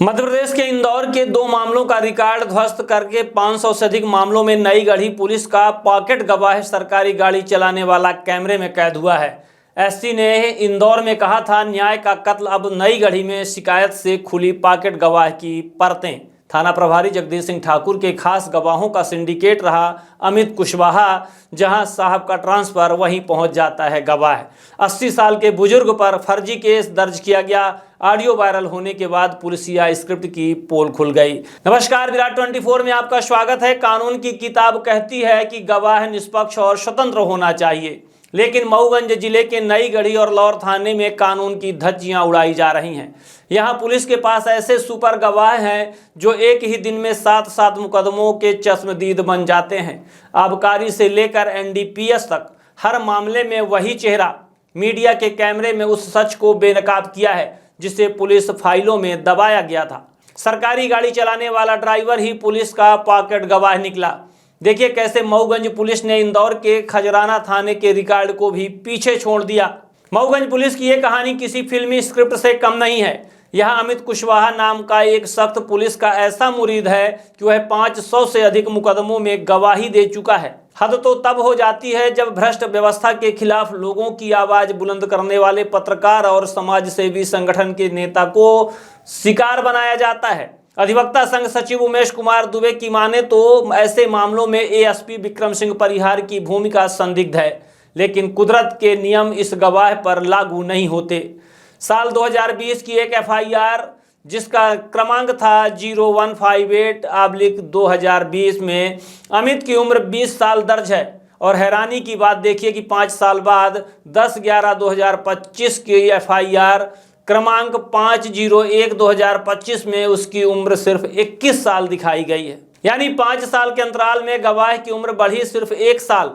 मध्य प्रदेश के इंदौर के 2 मामलों का रिकॉर्ड ध्वस्त करके 500 से अधिक मामलों में नई गढ़ी पुलिस का पॉकेट गवाह सरकारी गाड़ी चलाने वाला कैमरे में कैद हुआ है। एसपी ने इंदौर में कहा था, न्याय का कत्ल अब नई गढ़ी में शिकायत से खुली पॉकेट गवाह की परतें। थाना प्रभारी जगदीश सिंह ठाकुर के खास गवाहों का सिंडिकेट रहा अमित कुशवाहा, जहां साहब का ट्रांसफर वहीं पहुंच जाता है गवाह। 80 साल के बुजुर्ग पर फर्जी केस दर्ज किया गया। ऑडियो वायरल होने के बाद पुलिसिया स्क्रिप्ट की पोल खुल गई। नमस्कार, विराट 24 में आपका स्वागत है। कानून की किताब कहती है कि गवाह निष्पक्ष और स्वतंत्र होना चाहिए, लेकिन मऊगंज जिले के नई गढ़ी और लौर थाने में कानून की धज्जियां उड़ाई जा रही हैं। यहां पुलिस के पास ऐसे सुपर गवाह हैं जो एक ही दिन में 7 मुकदमों के चश्मदीद बन जाते हैं। आबकारी से लेकर एनडीपीएस तक हर मामले में वही चेहरा मीडिया के कैमरे में उस सच को बेनकाब किया है जिसे पुलिस फाइलों में दबाया गया था। सरकारी गाड़ी चलाने वाला ड्राइवर ही पुलिस का पॉकेट गवाह निकला। देखिए कैसे मऊगंज पुलिस ने इंदौर के खजराना थाने के रिकॉर्ड को भी पीछे छोड़ दिया। मऊगंज पुलिस की यह कहानी किसी फिल्मी स्क्रिप्ट से कम नहीं है। यहाँ अमित कुशवाहा नाम का एक सख्त पुलिस का ऐसा मुरीद है कि वह 500 से अधिक मुकदमों में गवाही दे चुका है। हद तो तब हो जाती है जब भ्रष्ट व्यवस्था के खिलाफ लोगों की आवाज बुलंद करने वाले पत्रकार और समाज सेवी संगठन के नेता को शिकार बनाया जाता है। अधिवक्ता संघ सचिव उमेश कुमार दुबे की माने तो ऐसे मामलों में एएसपी विक्रम सिंह परिहार की भूमिका संदिग्ध है, लेकिन कुदरत के नियम इस गवाह पर लागू नहीं होते। साल 2020 की एक एफआईआर जिसका क्रमांक था 0158/2020 में अमित की उम्र 20 साल दर्ज है। और हैरानी की बात देखिए कि 5 साल बाद 10/11/2025 की एफआईआर क्रमांक 501/2025 में उसकी उम्र सिर्फ 21 साल दिखाई गई है। यानी 5 साल के अंतराल में गवाह की उम्र बढ़ी सिर्फ 1 साल।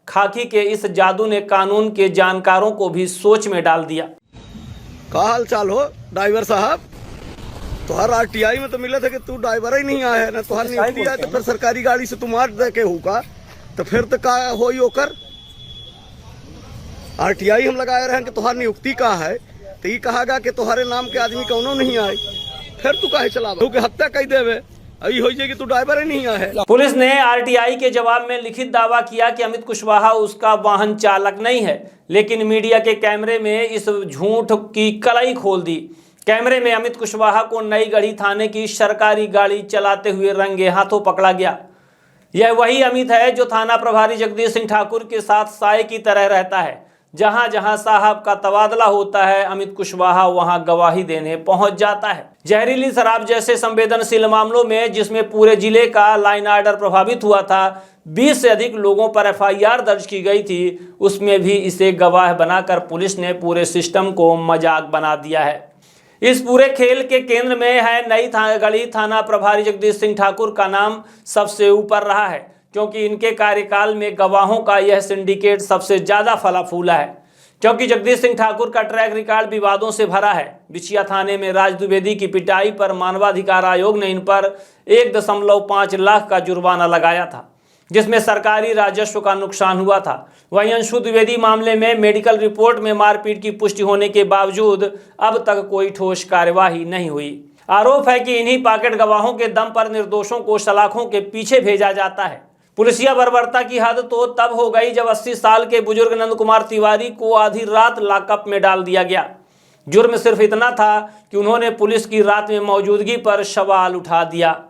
खाकी के इस जादू ने कानून के जानकारों को भी सोच में डाल दिया। का हाल चाल हो ड्राइवर साहब? तुहार आरटीआई में तो मिला था कि तू ड्राइवर ही नहीं आया है ना, तुहार नियुक्ति आया तो फिर सरकारी गाड़ी से तुम्हार दे के होगा तो फिर तो का हो ओकर आरटीआई हम लगाए रहे कि तुहार नियुक्ति का है तो ये कहागा कि तुम्हारे नाम के आदमी कौनो नहीं आए, फिर तू काहे चला तू के हत्या कह देवे अभी हो जाएगी, तू ड्राइवर ही नहीं आए। पुलिस ने आरटीआई के जवाब में लिखित दावा किया कि अमित कुशवाहा उसका वाहन चालक नहीं है, लेकिन मीडिया के कैमरे में इस झूठ की कलई खोल दी। कैमरे में अमित कुशवाहा को नई गढ़ी थाने की सरकारी गाड़ी चलाते हुए रंगे हाथों पकड़ा गया। यह वही अमित है जो थाना प्रभारी जगदीश सिंह ठाकुर के साथ साए की तरह रहता है। जहां जहां साहब का तबादला होता है, अमित कुशवाहा वहां गवाही देने पहुंच जाता है। जहरीली शराब जैसे संवेदनशील मामलों में जिसमें पूरे जिले का लाइन ऑर्डर प्रभावित हुआ था, 20 से अधिक लोगों पर एफआईआर दर्ज की गई थी, उसमें भी इसे गवाह बनाकर पुलिस ने पूरे सिस्टम को मजाक बना दिया है। इस पूरे खेल के केंद्र में है नई गढ़ी थाना प्रभारी जगदीश सिंह ठाकुर का नाम सबसे ऊपर रहा है, क्योंकि इनके कार्यकाल में गवाहों का यह सिंडिकेट सबसे ज्यादा फला फूला है। क्योंकि जगदीश सिंह ठाकुर का ट्रैक रिकॉर्ड विवादों से भरा है। बिछिया थाने में राज द्विवेदी की पिटाई पर मानवाधिकार आयोग ने इन पर 1.5 लाख का जुर्माना लगाया था, जिसमें सरकारी राजस्व का नुकसान हुआ था। वहीं अंशु द्विवेदी मामले में मेडिकल रिपोर्ट में मारपीट की पुष्टि होने के बावजूद अब तक कोई ठोस कार्यवाही नहीं हुई। आरोप है कि इन्हीं पॉकेट गवाहों के दम पर निर्दोषों को सलाखों के पीछे भेजा जाता है। पुलिसिया बर्बरता की हद तो तब हो गई जब 80 साल के बुजुर्ग नंद कुमार तिवारी को आधी रात लॉकअप में डाल दिया गया। जुर्म सिर्फ इतना था कि उन्होंने पुलिस की रात में मौजूदगी पर सवाल उठा दिया।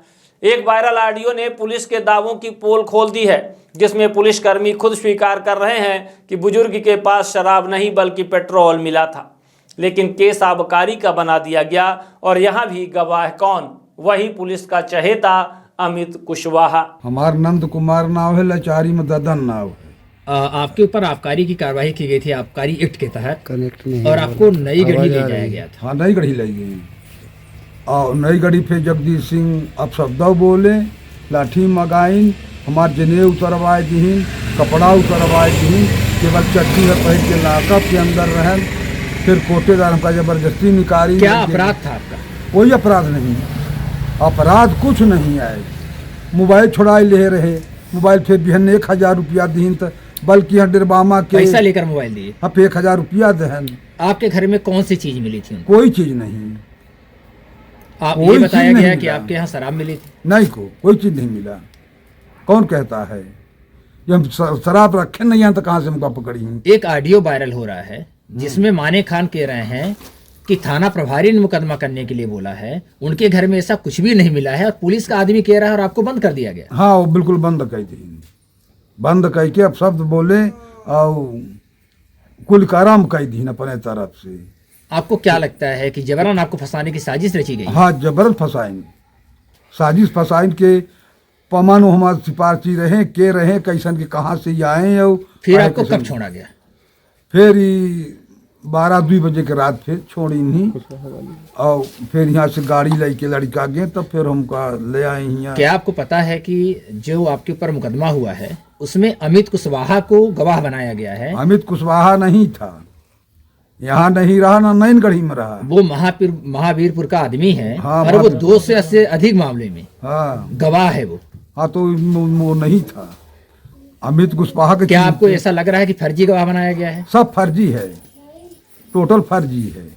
एक वायरल ऑडियो ने पुलिस के दावों की पोल खोल दी है, जिसमें पुलिसकर्मी खुद स्वीकार कर रहे हैं कि बुजुर्ग के पास शराब नहीं बल्कि पेट्रोल मिला था। लेकिन केस आबकारी का बना दिया गया और यहाँ भी गवाह कौन? वही पुलिस का चहेता अमित कुशवाहा। हमार नंद कुमार नाव है, लाचारी में ददन नाव है। आपके ऊपर आबकारी की कार्रवाई की गई थी आबकारी एक्ट के तहत, कनेक्ट नहीं और आपको नई गढ़ी ले जाया गया था। हाँ, नई गढ़ी लाई गई और नई गढ़ी पे जगदीश सिंह अब शब्द बोले, लाठी मगाइन, हमार जने उतरवाए दीन, कपड़ा उतरवाए दीन, केवल चट्टी है पहन के लाकअप के अंदर रहन, फिर कोटेदार हमका जबरदस्ती निकाली। क्या अपराध था आपका? कोई अपराध नहीं, अपराध कुछ नहीं आए। मोबाइल छुड़ाए ले रहे, मोबाइल फिर बिहन 1000 रुपया दीन, बल्कि डरबामा के पैसा लेकर मोबाइल दिए। अब 1000 रुपया दहन। आपके घर में कौन सी चीज मिली थी उनको? कोई चीज नहीं। आप कोई ये चीज बताया नहीं गया कि मिला। आपके यहाँ शराब मिली थी। नहीं कोई चीज नहीं मिला। कौन कहता है ये हम शराब रखे नहीं हैं तो कहाँ से हमको पकड़ी। एक ऑडियो वायरल हो रहा है जिसमें माने खान कह रहे हैं कि थाना प्रभारी ने मुकदमा करने के लिए बोला है, उनके घर में ऐसा कुछ भी नहीं मिला है और पुलिस का आदमी कह रहा है और आपको बंद कर दिया गया। हाँ वो बिल्कुल बंद कर दी, बंद कह के अब शब्द बोले और कुल कराम कह दी अपने तरफ से। आपको क्या लगता है कि जबरन आपको फंसाने की साजिश रची गई? हाँ जबरन फसाइन, साजिश फसाइन के पमानो हमारे सिपाही रहे के रहे कैसन के कहाँ से आए और फिर आपको कब छोड़ा गया? फिर 12-2 बजे के रात फिर छोड़ी नहीं और फिर यहाँ से गाड़ी लेके लड़का गए तब फिर हमका ले आए यहाँ। क्या आपको पता है कि जो आपके ऊपर मुकदमा हुआ है उसमें अमित कुशवाहा को गवाह बनाया गया है? अमित कुशवाहा नहीं था, यहाँ नहीं रहा ना नैनगढ़ी में रहा। वो महावीरपुर का आदमी है। हाँ, और वो 2 से अधिक मामले में हाँ गवाह है वो। हाँ तो वो नहीं था अमित कुशवाहा के। क्या आपको ऐसा लग रहा है कि फर्जी गवाह बनाया गया है? सब फर्जी है, टोटल फर्जी है।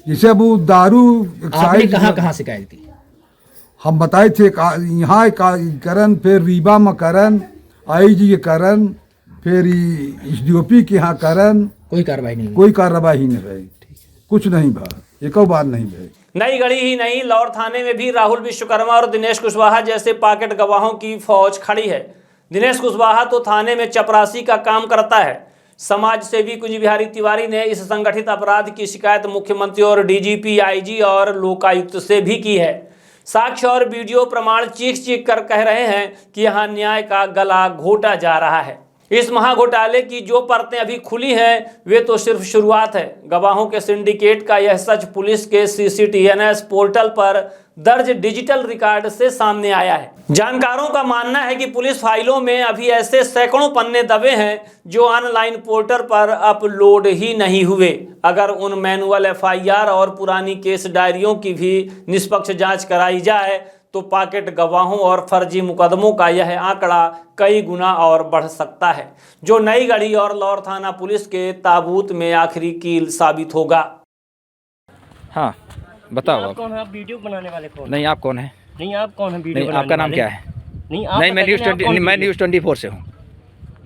जैसे अब वो दारू आपने कहाँ शिकायत की? हम बताए थे यहाँ करन, फिर रीवा में करन, IG करन, फिर SDOP के यहाँ करन, कोई कार्रवाई नहीं हुई? कोई कार्रवाई नहीं भई, कुछ नहीं भा, एक बार नहीं भई। नई गढ़ी ही नहीं, लौर थाने में भी राहुल विश्वकर्मा और दिनेश कुशवाहा जैसे पॉकेट गवाहों की फौज खड़ी है। दिनेश कुशवाहा तो थाने में चपरासी का काम करता है। समाज सेवी कुंज बिहारी तिवारी ने इस संगठित अपराध की शिकायत मुख्यमंत्री और DGP, IG और लोकायुक्त से भी की है। साक्ष्य और वीडियो प्रमाण चीख कर कह रहे हैं कि यहाँ न्याय का गला घोटा जा रहा है। इस महाघोटाले की जो परतें अभी खुली हैं वे तो सिर्फ शुरुआत है। गवाहों के सिंडिकेट का यह सच पुलिस के CCTNS पोर्टल पर दर्ज डिजिटल रिकॉर्ड से सामने आया है। जानकारों का मानना है कि पुलिस फाइलों में अभी ऐसे सैकड़ों पन्ने दबे हैं जो ऑनलाइन पोर्टल पर अपलोड ही नहीं हुए। अगर उन मैनुअल FIR और पुरानी केस डायरियों की भी निष्पक्ष जांच कराई जाए तो पॉकेट गवाहों और फर्जी मुकदमों का यह आंकड़ा कई गुना और बढ़ सकता है, जो नई गढ़ी और लौर थाना पुलिस के ताबूत में आखिरी कील साबित होगा। हाँ बताओ आप आप। कौन है? आप वीडियो बनाने वाले कौन? नहीं आप कौन है? नहीं आप कौन है वीडियो नहीं बनाने आपका नाम वाले? क्या है? नहीं आप नहीं मैं बताइए ना, आप कौन मैं वीडियो- न्यूज़ 24 से हूँ।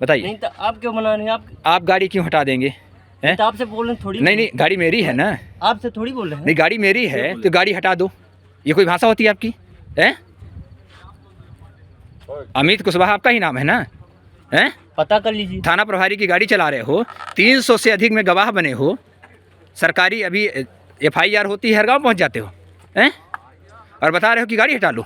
बताइए नहीं तो आप क्यों बना रहे हैं? आप गाड़ी क्यों हटा देंगे? हैं? तो आपसे बोल रहे हैं थोड़ी। नहीं गाड़ी मेरी है ना। आपसे थोड़ी बोल रहे हैं। नहीं गाड़ी मेरी है तो गाड़ी हटा दो, ये कोई भाषा होती है आपकी? हैं? अमित कुशवाहा आपका ही नाम है ना? हैं? पता कर लीजिए। थाना प्रभारी की गाड़ी चला रहे हो, 300 से अधिक में गवाह बने हो, सरकारी अभी FIR होती है, हर गाँव पहुँच जाते हो हैं और बता रहे हो कि गाड़ी हटा लो।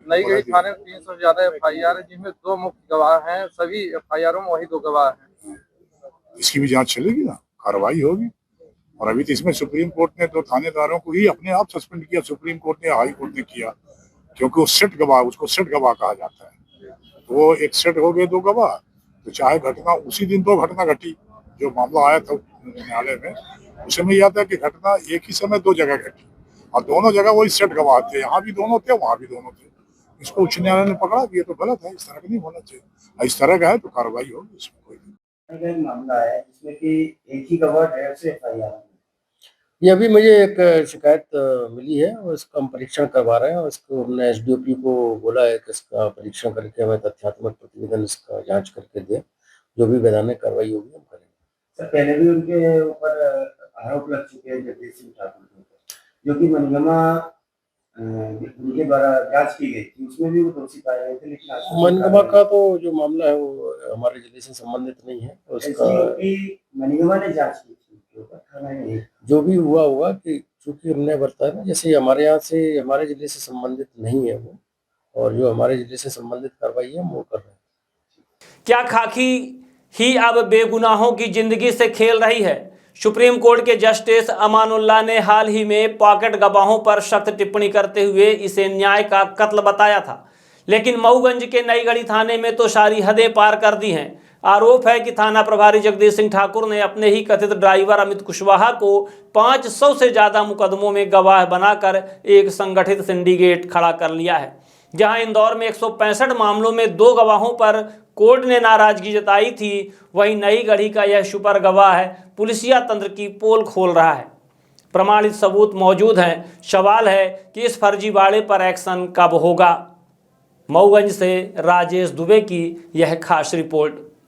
नई गढ़ी थाने में 300 से ज्यादा FIR है जिसमें 2 मुख्य गवाह हैं। सभी FIR में वही 2 गवाह हैं। इसकी भी जांच चलेगी ना, कार्रवाई होगी। और अभी तो इसमें सुप्रीम कोर्ट ने तो थानेदारों को ही अपने आप सस्पेंड किया, सुप्रीम कोर्ट ने, हाई कोर्ट ने किया, क्योंकि वो सेट गवाह, उसको सेट गवाह कहा जाता है। तो वो एक सेट हो गए 2 गवाह, तो चाहे घटना उसी दिन 2 घटना घटी, जो मामला आया था न्यायालय में उसमें यह था कि घटना एक ही समय 2 जगह घटी और दोनों जगह वही सेट गवाह थे, यहाँ भी दोनों थे वहाँ भी दोनों थे। इसको उच्च न्यायालय ने पकड़ा कि ये तो गलत है, इस तरह का नहीं होना चाहिए। इस तरह का है तो कार्रवाई होगी, इसमें कोई मामला है जिसमें कि एक ही गवाह 150 FIR। ये अभी मुझे एक शिकायत मिली है और इसका हम परीक्षण करवा रहे हैं और इसको हमने SDOP को बोला है कि इसका परीक्षण करके हमें तथ्यात्मक प्रतिवेदन इसका जांच करके दे, जो भी वैधानिक कार्रवाई होगी हम करेंगे। सर पहले भी उनके ऊपर आरोप लग चुके हैं जगदीश सिंह ठाकुर के ऊपर, जो कि मनगमा उनके द्वारा जांच की गई थी, उसमें भी वो दोषी पाए गए थे। लेकिन मनगमा का तो जो मामला है वो हमारे जिले से संबंधित नहीं है, उसका मनगमा ने जांच की थी उनके ऊपर, थाना ने जो भी हुआ होगा कि चूंकि हमने बताया ना, जैसे हमारे यहाँ से हमारे जिले से संबंधित नहीं है वो, और जो हमारे जिले से संबंधित कार्रवाई है हम वो कर रहे हैं। क्या खाकी ही अब बेगुनाहों की जिंदगी से खेल रही है? सुप्रीम कोर्ट के जस्टिस अमानुल्लाह ने हाल ही में पॉकेट गवाहों पर सख्त टिप्पणी करते हुए इसे न्याय का कत्ल बताया था, लेकिन मऊगंज के नई गढ़ी थाने में तो सारी हदें पार कर दी हैं। आरोप है कि थाना प्रभारी जगदीश सिंह ठाकुर ने अपने ही कथित ड्राइवर अमित कुशवाहा को 500 से ज़्यादा मुकदमों में गवाह बनाकर एक संगठित सिंडिकेट खड़ा कर लिया है। जहां इंदौर में 165 मामलों में 2 गवाहों पर कोर्ट ने नाराजगी जताई थी, वहीं नई गढ़ी का यह सुपर गवाह है पुलिसिया तंत्र की पोल खोल रहा है। प्रमाणित सबूत मौजूद हैं। सवाल है कि इस फर्जीवाड़े पर एक्शन कब होगा। मऊगंज से राजेश दुबे की यह खास रिपोर्ट।